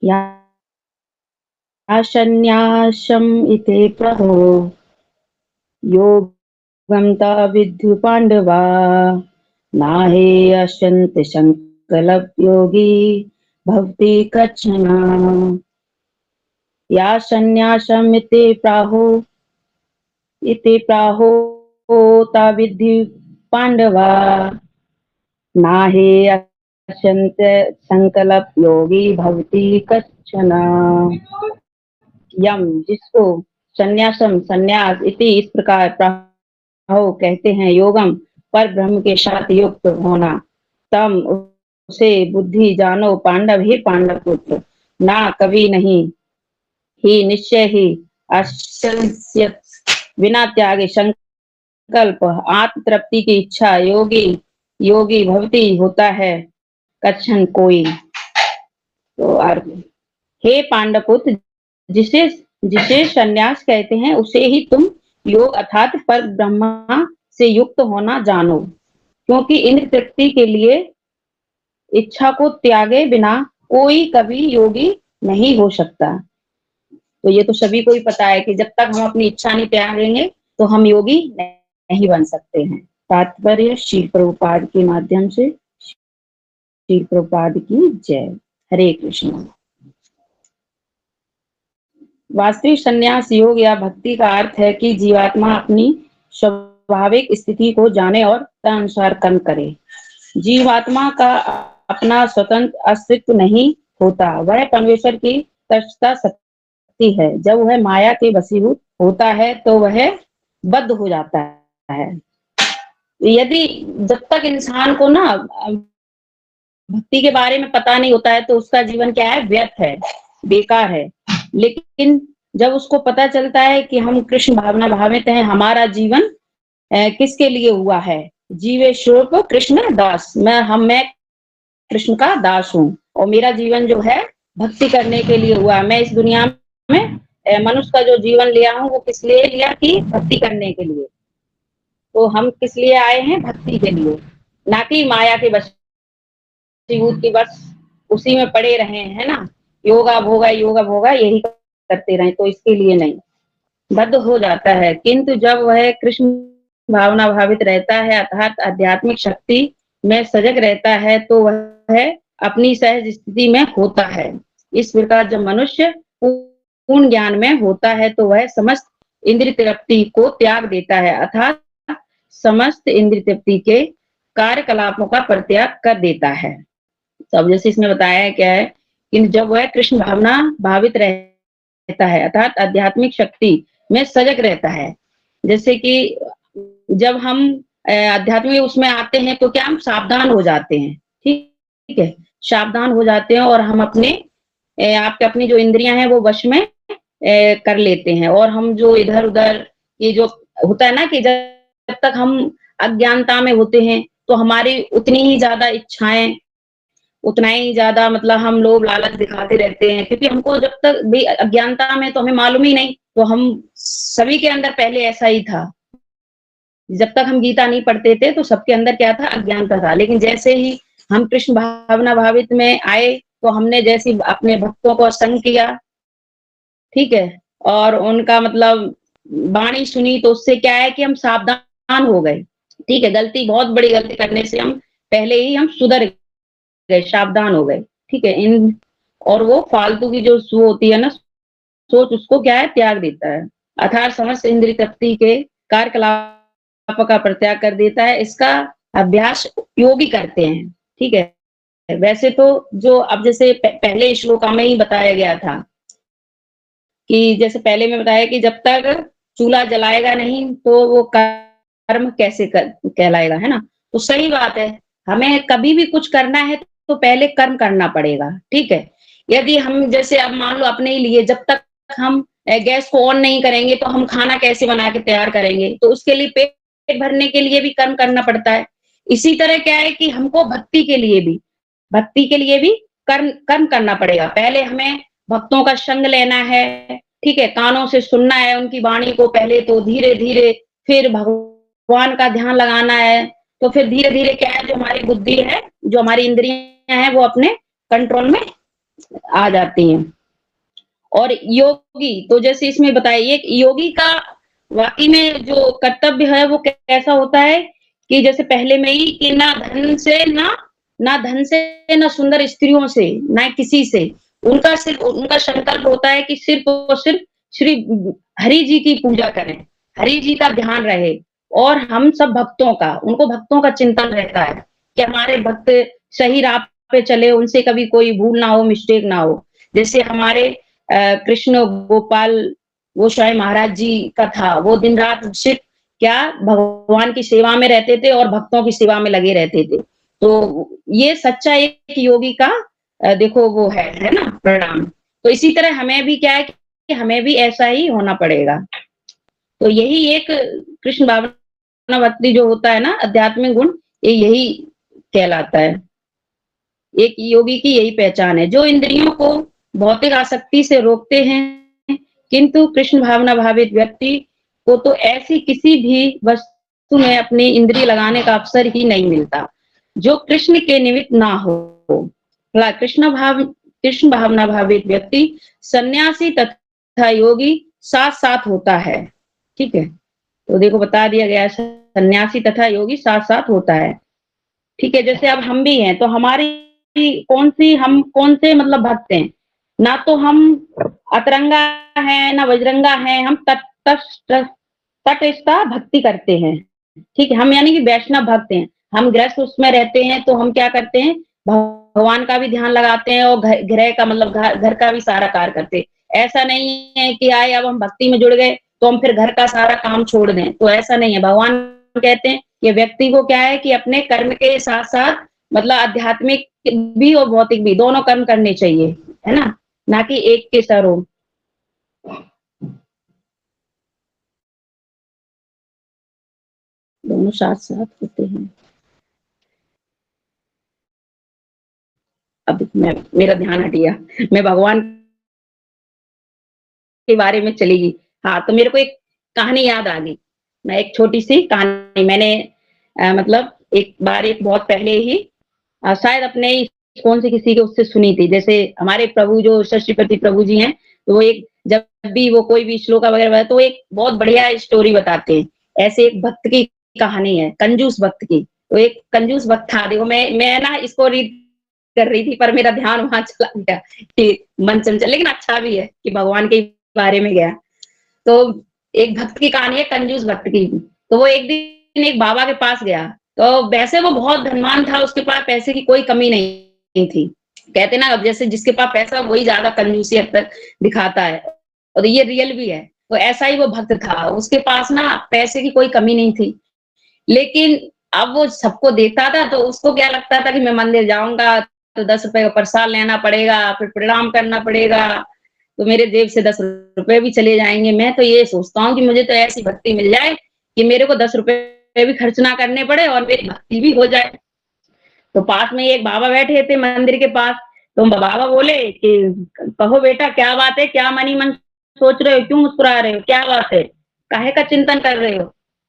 याशन्याशम इति प्रहो योगं ता विद्धि पांडवा नाहे अशन्ति संकल्प योगी भवति कच्छन। याशन्याशम इति प्राहो ता विद्धि पांडवा नाहे अशन्त संकल्प योगी भवति कच्छन। यम जिसको संन्यास इति इस प्रकार प्राहो कहते हैं, योगम पर ब्रह्म के साथ युक्त होना, तम उसे बुद्धि जानो पांडव, ही पांडव पुत्र, ना कभी नहीं ही निश्चय ही अशंस्यत बिना त्यागे संकल्प आत्म तृप्ति की इच्छा योगी भवती होता है कच्छन कोई। तो हे पांडव पुत्र, जिसे जिसे संन्यास कहते हैं उसे ही तुम योग अर्थात पर ब्रह्मा से युक्त होना जानो, क्योंकि इंद्र तृप्ति के लिए इच्छा को त्यागे बिना कोई कभी योगी नहीं हो सकता। तो ये तो सभी को ही पता है कि जब तक हम अपनी इच्छा नहीं त्यागेंगे तो हम योगी नहीं बन सकते हैं। तात्पर्य श्री प्रभुपाद के माध्यम से श्री प्रभुपाद की जय। हरे कृष्ण। वास्तविक संन्यास योग या भक्ति का अर्थ है कि जीवात्मा अपनी स्वाभाविक स्थिति को जाने और तदनुसार कर्म करे। जीवात्मा का अपना स्वतंत्र अस्तित्व नहीं होता, वह परमेश्वर की तटस्था शक्ति है। जब वह माया के वशीभूत होता है तो वह बद्ध हो जाता है। यदि जब तक इंसान को ना भक्ति के बारे में पता नहीं होता है तो उसका जीवन क्या है, व्यर्थ है, बेकार है। लेकिन जब उसको पता चलता है कि हम कृष्ण भावना भावित हैं, हमारा जीवन किसके लिए हुआ है, जीवे स्वरूप कृष्ण दास, मैं कृष्ण का दास हूँ और मेरा जीवन जो है भक्ति करने के लिए हुआ है। मैं इस दुनिया में मनुष्य का जो जीवन लिया हूँ वो किस लिए लिया, कि भक्ति करने के लिए। तो हम किस लिए आए हैं, भक्ति के लिए, ना कि माया के वशीभूत की बस उसी में पड़े रहे हैं ना, योगा भोगा यही करते रहे, तो इसके लिए नहीं, बद्ध हो जाता है। किंतु जब वह कृष्ण भावना भावित रहता है अर्थात आध्यात्मिक शक्ति में सजग रहता है तो वह अपनी सहज स्थिति में होता है। इस प्रकार जब मनुष्य पूर्ण ज्ञान में होता है तो वह समस्त इंद्रिय तृप्ति को त्याग देता है अर्थात समस्त इंद्रिय तृप्ति के कार्यकलापों का परित्याग कर देता है। तो अब जैसे इसमें बताया है क्या है कि जब वह कृष्ण भावना भावित रहता है अर्थात आध्यात्मिक शक्ति में सजग रहता है, जैसे कि जब हम आध्यात्मिक उसमें आते हैं तो क्या हम सावधान हो जाते हैं, ठीक है, सावधान हो जाते हैं और हम अपने आपके अपनी जो इंद्रियां हैं वो वश में कर लेते हैं। और हम जो इधर उधर ये जो होता है ना कि जब तक हम अज्ञानता में होते हैं तो हमारी उतनी ही ज्यादा इच्छाएं, उतना ही ज्यादा मतलब हम लोग लालच दिखाते रहते हैं, क्योंकि हमको जब तक भी अज्ञानता में तो हमें मालूम ही नहीं, तो हम सभी के अंदर पहले ऐसा ही था। जब तक हम गीता नहीं पढ़ते थे तो सबके अंदर क्या था, अज्ञानता था। लेकिन जैसे ही हम कृष्ण भावना भावित में आए तो हमने जैसे अपने भक्तों को संग किया, ठीक है, और उनका मतलब वाणी सुनी, तो उससे क्या है कि हम सावधान हो गए, ठीक है, गलती बहुत बड़ी गलती करने से हम पहले ही हम सुधर गए, सावधान हो गए, ठीक है। इन और वो फालतू की जो सो होती है ना सोच, उसको क्या है, त्याग देता है अर्थात समस्त इंद्रिय तृप्ति के कार्यकलाप का परित्याग कर देता है। इसका अभ्यास योगी करते हैं, ठीक है। वैसे तो जो अब जैसे पहले श्लोक में ही बताया गया था कि जैसे पहले में बताया कि जब तक चूल्हा जलाएगा नहीं तो वो कर्म कैसे कहलाएगा, है ना। तो सही बात है, हमें कभी भी कुछ करना है तो पहले कर्म करना पड़ेगा, ठीक है। यदि हम जैसे अब मान लो अपने लिए जब तक हम गैस को ऑन नहीं करेंगे तो हम खाना कैसे बना के तैयार करेंगे, तो उसके लिए पेट भरने के लिए भी कर्म करना पड़ता है। इसी तरह क्या है कि हमको भक्ति के लिए भी कर्म करना पड़ेगा। पहले हमें भक्तों का संग लेना है, ठीक है, कानों से सुनना है उनकी वाणी को पहले, तो धीरे धीरे फिर भगवान का ध्यान लगाना है, तो फिर धीरे धीरे क्या है, जो हमारी बुद्धि है, जो हमारी इंद्रियां हैं वो अपने कंट्रोल में आ जाती हैं। और योगी तो जैसे इसमें बताइए कि योगी का वाकई में जो कर्तव्य है वो कैसा होता है कि जैसे पहले में ही कि ना धन से ना सुंदर स्त्रियों से ना किसी से उनका संकल्प होता है कि सिर्फ और सिर्फ श्री हरि जी की पूजा करें, हरि जी का ध्यान रहे और हम सब भक्तों का उनको भक्तों का चिंतन रहता है कि हमारे भक्त सही राह पे चले, उनसे कभी कोई भूल ना हो, मिस्टेक ना हो। जैसे हमारे कृष्ण गोपाल गोसाई महाराज जी का था, वो दिन रात सिर्फ क्या भगवान की सेवा में रहते थे और भक्तों की सेवा में लगे रहते थे। तो ये सच्चा एक योगी का देखो वो है ना परिणाम। तो इसी तरह हमें भी क्या है कि हमें भी ऐसा ही होना पड़ेगा। तो यही एक कृष्ण भावना भक्ति जो होता है ना आध्यात्मिक गुण, ये यही कहलाता है। एक योगी की यही पहचान है जो इंद्रियों को भौतिक आसक्ति से रोकते हैं, किंतु कृष्ण भावना भावित व्यक्ति को तो ऐसी किसी भी वस्तु में अपनी इंद्रिय लगाने का अवसर ही नहीं मिलता जो कृष्ण के निमित्त ना हो। कृष्ण भावना भावित व्यक्ति सन्यासी तथा योगी साथ साथ होता है। ठीक है, तो देखो बता दिया गया है सन्यासी तथा योगी साथ साथ होता है। ठीक है, जैसे अब हम भी हैं तो हमारी हम कौन से मतलब भक्त हैं, ना तो हम अतरंगा हैं ना बजरंगा हैं, हम तटस्थ भक्ति करते हैं। ठीक है, हम यानी कि वैष्णव भक्त हैं। हम गृहस्थ उसमें रहते हैं तो हम क्या करते हैं, भगवान का भी ध्यान लगाते हैं और गृह का मतलब घर का भी सारा कार्य करते हैं। ऐसा नहीं है कि आए अब हम भक्ति में जुड़ गए तो हम फिर घर का सारा काम छोड़ दें, तो ऐसा नहीं है। भगवान कहते हैं ये व्यक्ति को क्या है कि अपने कर्म के साथ साथ मतलब आध्यात्मिक भी और भौतिक भी दोनों कर्म करने चाहिए, है ना कि एक के सर हो। दोनों साथ साथ होते हैं। अब मेरा ध्यान हट गया, मैं भगवान के बारे में चली गई। हाँ, तो मेरे को एक कहानी याद आ गई। मैं एक छोटी सी कहानी मैंने मतलब एक बार एक बहुत पहले ही शायद अपने ही कौन से किसी के उससे सुनी थी। जैसे हमारे प्रभु जो षष्ठीपति प्रभु जी हैं, तो वो एक जब भी वो कोई भी श्लोक वगैरह तो एक बहुत बढ़िया स्टोरी बताते हैं। ऐसे एक भक्त की कहानी है, कंजूस भक्त की। तो एक कंजूस भक्त था, देखो मैं ना इसको रीड कर रही थी पर मेरा ध्यान वहां चला गया कि मन चंचल, लेकिन अच्छा भी है कि भगवान के बारे में गया। तो एक भक्त की कहानी है कंजूस भक्त की। तो वो एक दिन एक बाबा के पास गया। तो वैसे वो बहुत धनवान था, उसके पास पैसे की कोई कमी नहीं थी। कहते ना अब जैसे जिसके पास पैसा वही ज्यादा कंजूसी तक दिखाता है, और ये रियल भी है। तो ऐसा ही वो भक्त था, उसके पास ना पैसे की कोई कमी नहीं थी, लेकिन अब वो सबको देखता था तो उसको क्या लगता था कि मैं मंदिर जाऊंगा तो 10 रुपए का प्रसाद लेना पड़ेगा, फिर प्रणाम करना पड़ेगा, तो मेरे जेब से 10 रुपए भी चले जाएंगे। मैं तो ये सोचता हूँ कि मुझे तो ऐसी भक्ति मिल जाए कि मेरे को 10 रुपए भी खर्च ना करने पड़े और मेरी भक्ति भी हो जाए। तो पास में एक बाबा बैठे थे मंदिर के पास। तो बाबा बोले कि कहो बेटा क्या बात है, क्या मनी मन सोच रहे हो, क्यों मुस्कुरा रहे हो, क्या बात है, काहे का चिंतन कर रहे हो।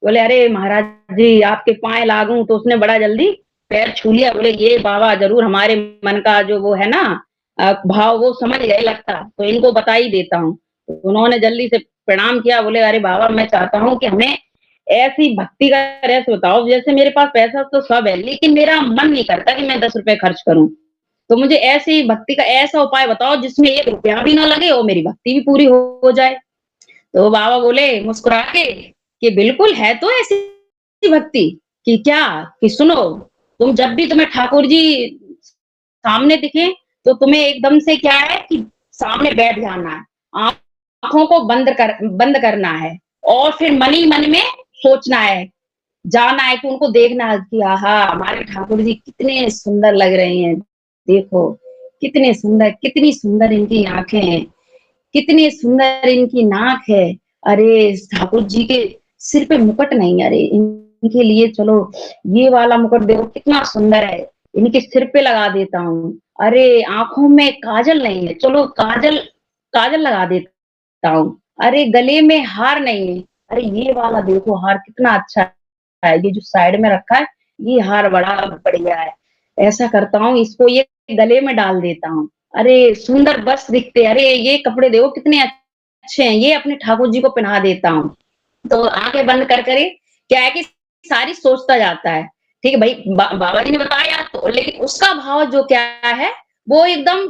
बोले अरे महाराज जी आपके पाए लागू, तो उसने बड़ा जल्दी पैर छू लिया। बोले ये बाबा जरूर हमारे मन का जो वो है ना भाव वो समझ गए लगता, तो इनको बता ही देता हूँ। तो उन्होंने जल्दी से प्रणाम किया। बोले अरे बाबा मैं चाहता हूँ कि हमें ऐसी भक्ति का रहस्य बताओ, जैसे मेरे पास पैसा तो सब है लेकिन मेरा मन नहीं करता कि मैं 10 रुपए खर्च करूं, तो मुझे ऐसी भक्ति का ऐसा उपाय बताओ जिसमें 1 रुपया भी ना लगे और मेरी भक्ति भी पूरी हो जाए। तो बाबा बोले मुस्कुरा के कि बिल्कुल है तो ऐसी भक्ति कि क्या, कि सुनो, तुम जब भी तुम्हें ठाकुर जी सामने दिखे तो तुम्हें एकदम से क्या है कि सामने बैठ जाना है, आंखों को बंद करना है और फिर मन ही मन में सोचना है, जाना है कि उनको देखना है कि आहा हमारे ठाकुर जी कितने सुंदर लग रहे हैं, देखो कितने सुंदर, कितनी सुंदर इनकी आंखें हैं, कितनी सुंदर इनकी नाक है। अरे ठाकुर जी के सिर पे मुकुट नहीं, अरे इनके लिए चलो ये वाला मुकुट देखो कितना सुंदर है, इनके सिर पे लगा देता हूँ। अरे आंखों में काजल नहीं है, चलो काजल काजल लगा देता हूँ। अरे गले में हार नहीं है, अरे ये वाला देखो हार कितना अच्छा है, ये जो साइड में रखा है ये हार बड़ा बढ़िया है, ऐसा करता हूँ इसको ये गले में डाल देता हूँ। अरे सुंदर वस्त्र दिखते, अरे ये कपड़े देखो कितने अच्छे हैं, ये अपने ठाकुर जी को पहना देता हूँ। तो आंखें बंद कर कर ही क्या है कि सारी सोचता जाता है। ठीक है भाई, बाबा जी ने बताया तो, लेकिन उसका भाव जो क्या है वो एकदम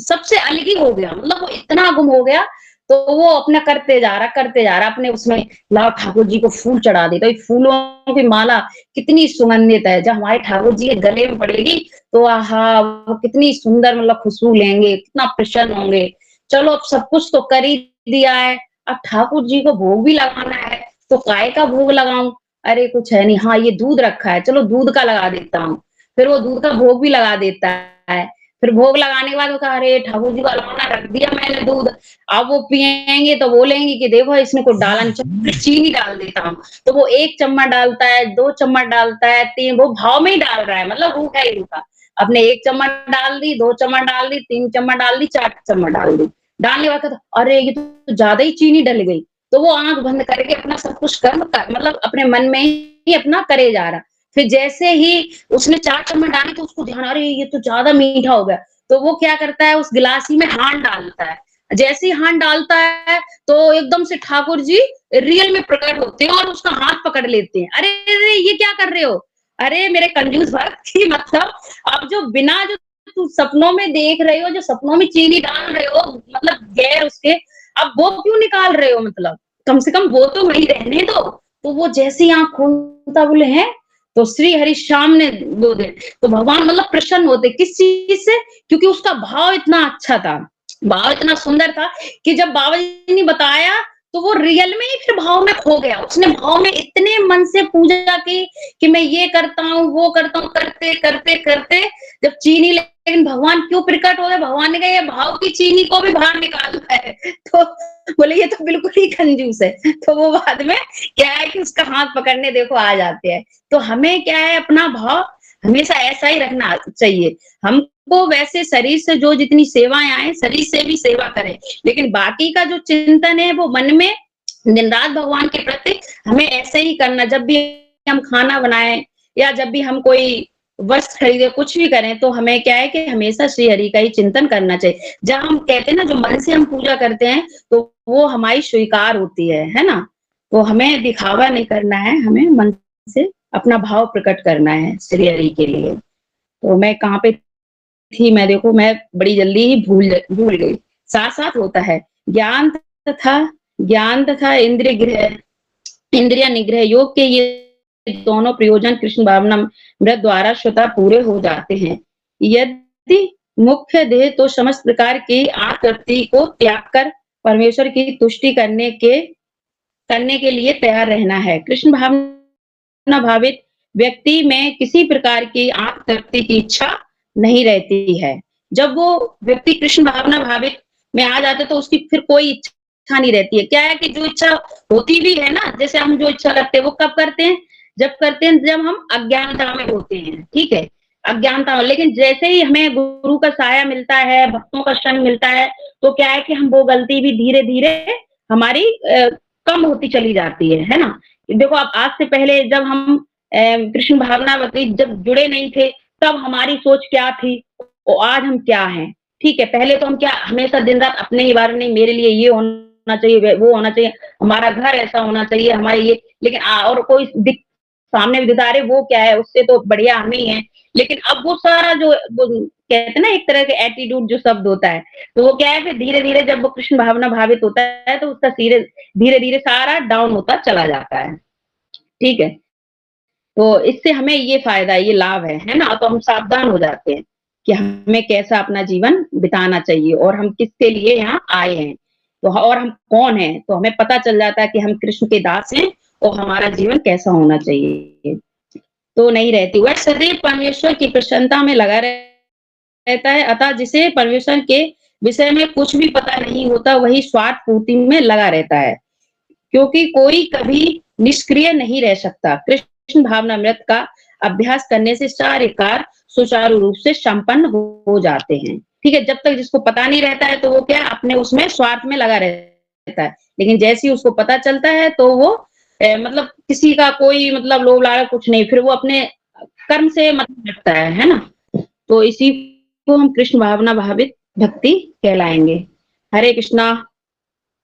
सबसे अलग ही हो गया, मतलब वो इतना गुम हो गया। तो वो अपना करते जा रहा अपने उसमें, लाओ ठाकुर जी को फूल चढ़ा दे, तो ये फूलों की माला कितनी सुगंधित है, जब हमारे ठाकुर जी के गले में पड़ेगी तो आहा, वो कितनी सुंदर मतलब खुशबू लेंगे, कितना प्रसन्न होंगे। चलो अब सब कुछ तो कर ही दिया है, अब ठाकुर जी को भोग भी लगाना है, तो काय का भोग लगाऊं? अरे कुछ है नहीं, हाँ ये दूध रखा है, चलो दूध का लगा देता हूँ। फिर वो दूध का भोग भी लगा देता है। फिर भोग लगाने के बाद वो कहा, अरे ठाकुर जी को अलवाना रख दिया मैंने दूध, अब वो पियेंगे तो बोलेंगे कि देखो इसमें कुछ डाला नहीं, चलो फिर चीनी डाल देता हूँ। तो वो 1 चम्मच डालता है, 2 चम्मच डालता है, 3, वो भाव में ही डाल रहा है, मतलब रूखा ही रूखा। अपने 1 चम्मच डाल दी, 2 चम्मच डाल दी, 3 चम्मच डाल दी, 4 चम्मच डाल दी। डालने के बाद कहता, अरे ये तो ज्यादा ही चीनी डल गई। तो वो आंख बंद करके अपना सब कुछ कर्म मतलब अपने मन में ही अपना करे जा रहा। फिर जैसे ही उसने 4 चम्मच डाले तो उसको ध्यान, अरे ये तो ज्यादा मीठा हो गया। तो वो क्या करता है, उस गिलासी में हाथ डालता है। जैसे ही हाथ डालता है तो एकदम से ठाकुर जी रियल में प्रकट होते हैं और उसका हाथ पकड़ लेते हैं। अरे अरे ये क्या कर रहे हो? अरे मेरे कंजूस भक्त की मतलब, अब जो बिना जो तुम सपनों में देख रहे हो, जो सपनों में चीनी डाल रहे हो, मतलब गैर उसके, अब वो क्यों निकाल रहे हो? मतलब कम से कम वो तो वही रहने दो। तो वो जैसे ही आंख खोलता, बोले हैं तो श्री हरि श्याम ने वो दे, तो भगवान मतलब प्रसन्न होते किस चीज से? क्योंकि उसका भाव इतना अच्छा था, भाव इतना सुंदर था कि जब बाबा जी ने बताया तो वो रियल में ही फिर भाव में खो गया। उसने भाव में इतने मन से पूजा की कि मैं ये करता हूँ वो करता हूँ, करते करते करते जब चीनी, लेकिन भगवान क्यों प्रकट हो गए? भगवान ने कहा ये भाव की चीनी को भी बाहर निकालना है। तो बोले ये तो बिल्कुल ही कंजूस है। तो वो बाद में क्या है कि उसका हाथ पकड़ने देखो आ जाते हैं। तो हमें क्या है, अपना भाव हमेशा ऐसा ही रखना चाहिए। हमको वैसे शरीर से जो जितनी सेवाएं आए, शरीर से भी सेवा करें, लेकिन बाकी का जो चिंतन है वो मन में दिन रात भगवान के प्रति हमें ऐसे ही करना। जब भी हम खाना बनाएं या जब भी हम कोई वस्त्र खरीदे, कुछ भी करें, तो हमें क्या है कि हमेशा श्री हरि का ही चिंतन करना चाहिए। जब हम कहते हैं ना, जो मन से हम पूजा करते हैं तो वो हमारी स्वीकार होती है ना? तो हमें दिखावा नहीं करना है, हमें मन से अपना भाव प्रकट करना है श्री हरि के लिए। तो मैं कहाँ पे थी, मैं देखो मैं बड़ी जल्दी ही भूल गई। साथ साथ होता है ज्ञान तथा इंद्रिय ग्रह, इंद्रिय निग्रह योग के ये दोनों प्रयोजन कृष्ण भावनामृत द्वारा स्वतः पूरे हो जाते हैं। यदि मुख्य देह तो समस्त प्रकार की आकृति को त्याग कर परमेश्वर की तुष्टि करने के लिए तैयार रहना है। कृष्ण भावना भावित व्यक्ति में किसी प्रकार की आत्म की इच्छा नहीं रहती है। जब वो व्यक्ति कृष्ण भावना भावित में आ जाते तो उसकी फिर कोई इच्छा नहीं रहती है। क्या है कि जो इच्छा होती भी है ना, जैसे हम जो इच्छा रखते हैं वो कब करते हैं? जब हम अज्ञानता में होते हैं, ठीक है, अज्ञानता में। लेकिन जैसे ही हमें गुरु का साया मिलता है, भक्तों का संग मिलता है, तो क्या है कि हम वो गलती भी धीरे धीरे हमारी कम होती चली जाती है ना? देखो अब आज से पहले जब हम कृष्ण भावना जब जुड़े नहीं थे, तब हमारी सोच क्या थी और आज हम क्या हैं। ठीक है, पहले तो हम क्या हमेशा दिन रात अपने ही बारे में, नहीं मेरे लिए ये होना चाहिए, वो होना चाहिए, हमारा घर ऐसा होना चाहिए, हमारे ये, लेकिन और कोई सामने भी दिखा रहे वो क्या है, उससे तो बढ़िया हम ही है। लेकिन अब वो सारा जो वो कहते हैं ना, एक तरह के एटीट्यूड जो शब्द होता है, तो वो क्या है, फिर धीरे धीरे जब वो कृष्ण भावना भावित होता है तो उसका धीरे धीरे सारा डाउन होता चला जाता है। ठीक है, तो इससे हमें ये फायदा, ये लाभ है ना? तो हम सावधान हो जाते हैं कि हमें कैसा अपना जीवन बिताना चाहिए और हम किसके लिए यहाँ आए हैं, तो और हम कौन हैं, तो हमें पता चल जाता है कि हम कृष्ण के दास हैं और हमारा जीवन कैसा होना चाहिए। तो नहीं रहती, वह सदैव परमेश्वर की प्रसन्नता में लगा रहता है। अतः जिसे परमेश्वर के विषय में कुछ भी पता नहीं होता, वही स्वार्थ पूर्ति में लगा रहता है, क्योंकि कोई कभी निष्क्रिय नहीं रह सकता। कृष्ण भावनामृत का अभ्यास करने से सारे कार्य सुचारू रूप से संपन्न हो जाते हैं। ठीक है, जब तक जिसको पता नहीं रहता है तो वो क्या अपने उसमें स्वार्थ में लगा रहता है, लेकिन जैसे ही उसको पता चलता है तो वो मतलब किसी का कोई मतलब लोभ लालच कुछ नहीं, फिर वो अपने कर्म से मतलब रखता है ना? तो इसी को हम कृष्ण भावना भावित भक्ति कहलाएंगे। हरे कृष्णा।